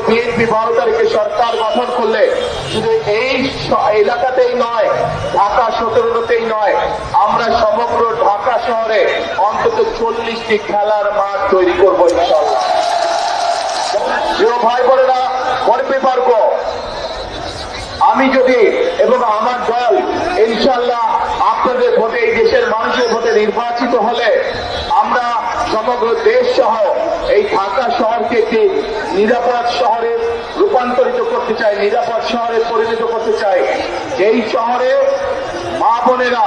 BNP 12 তারিখে সরকার গঠন করলে শুধু এই এলাকাতেই নয়, ঢাকা 17তেই নয়, আমরা সমগ্র ঢাকা শহরে অন্তত 40টি খেলার মাঠ তৈরি করবো ইনশাআল্লাহ। প্রিয় ভাই বোনেরা, গর্বে পারব আমি যদি এবং আমার দল ইনশাআল্লাহ আপনাদের ভোটে, এই দেশের মানুষের ভোটে নির্বাচিত হলে আমরা সমগ্র দেশ সহ এই ঢাকা শহরকে একটি নিরাপদ শহরে রূপান্তরিত করতে চাই, নিরাপদ শহরে পরিণত করতে চাই, যেই শহরে মা বোনেরা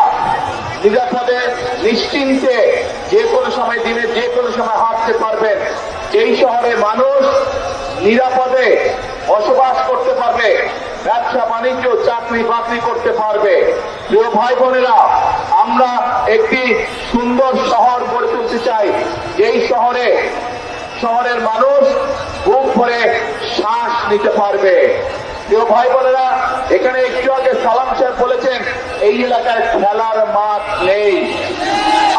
নিরাপদে নিশ্চিন্তে যে কোনো সময়, দিনে যে কোনো সময় হাঁটতে পারবেন, যেই শহরে মানুষ নিরাপদে বসবাস করতে পারবে, ব্যবসা বাণিজ্য চাকরি বাকরি করতে পারবে। প্রিয় ভাই বোনেরা, আমরা একটি সুন্দর শহর গড়ে তুলতে চাই, যেই শহরের মানুষ বুক ভরে শ্বাস নিতে পারবে। প্রিয় ভাই বোনেরা, এখানে একটু আগে সালাম সাহেব বলেছেন এই এলাকায় খেলার মাঠ নেই।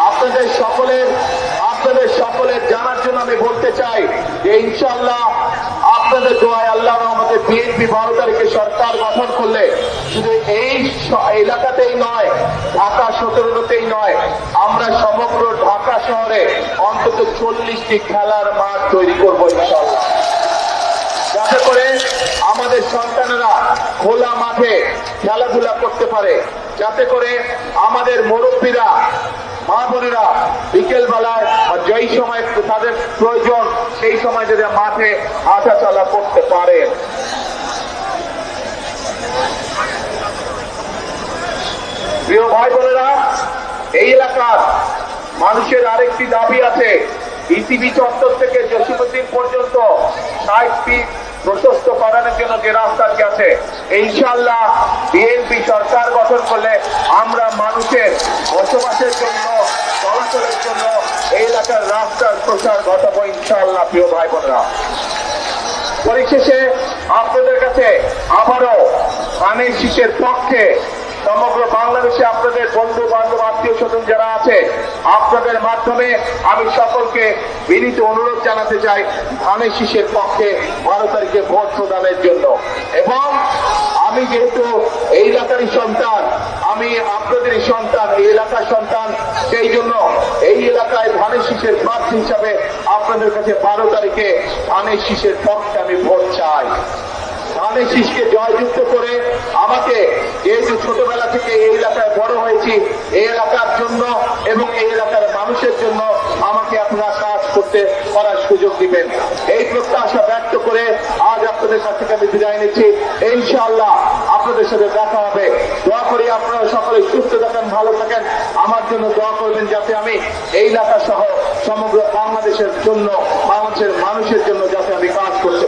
আপনাদের সকলের জানার জন্য আমি বলতে চাই যে ইনশাআল্লাহ আপনাদের দোয়ায়, আল্লাহ রহমতে বিএনপি 12 তারিখে সরকার গঠন করলে শুধু এই এলাকাতেই নয়, ঢাকা 17তেই নয়, আমরা সমগ্র ঢাকা শহরে অন্তত 40টি খেলার মাঠ তৈরি করবো ইনশাআল্লাহ, যাতে করে আমাদের সন্তানেরা খোলা মাঠে খেলাধুলা করতে পারে, যাতে করে আমাদের মুরব্বীরা, মা বোনেরা বিকেল বেলায় যেই সময় তাদের প্রয়োজন সেই সময় যদি মাঠে হাঁটা চলা করতে পারে। প্রিয় ভাই বোনেরা, এই এলাকার মানুষের আরেকটি দাবি আছে, ইসিবি চত্বর থেকে জসিমউদ্দিন পর্যন্ত 60 ফিট প্রশস্ত করানোর জন্য যে রাস্তাটি আছে, ইনশাআল্লাহ বিএনপি সরকার গঠন করলে আমরা মানুষের বসবাসের জন্য, চলাচলের জন্য এই এলাকার রাস্তার প্রসার ঘটাবো ইনশাআল্লাহ। প্রিয় ভাই বোনেরা, পরিশেষে আপনাদের কাছে আবারও ধানের শীষের পক্ষে সমগ্র বাংলাদেশে আপনাদের বন্ধু বান্ধব আত্মীয় স্বজন যারা আছে, আপনাদের মাধ্যমে আমি সকলকে বিনীত অনুরোধ জানাতে চাই ধানের শীষের পক্ষে 12 তারিখে ভোট প্রদানের জন্য। এবং আমি যেহেতু এই এলাকারই সন্তান, আমি আপনাদেরই সন্তান, এই এলাকার সন্তান, সেই জন্য এই এলাকায় ধানের শীষের প্রার্থী হিসাবে আপনাদের কাছে 12 তারিখে ধানের শীষের পক্ষে আমি ভোট চাই। ধানের শীষকে জয়যুক্ত করে আমাকে, যেহেতু ছোটবেলা থেকে এই এলাকায় বড় হয়েছি, এই এলাকার জন্য এবং এই এলাকার মানুষের জন্য আমাকে আপনারা কাজ করার সুযোগ দিবেন, এই প্রত্যাশা ব্যক্ত করে আজ আপনাদের কাছ থেকে আমি বিদায় নিচ্ছি। ইনশাআল্লাহ আপনাদের সাথে দেখা হবে। দোয়া করি আপনারা সকলে সুস্থ থাকেন, ভালো থাকেন, আমার জন্য দোয়া করবেন যাতে আমি এই এলাকা সহ সমগ্র বাংলাদেশের জন্য, বাংলাদেশের মানুষের জন্য যাতে আমি কাজ করতে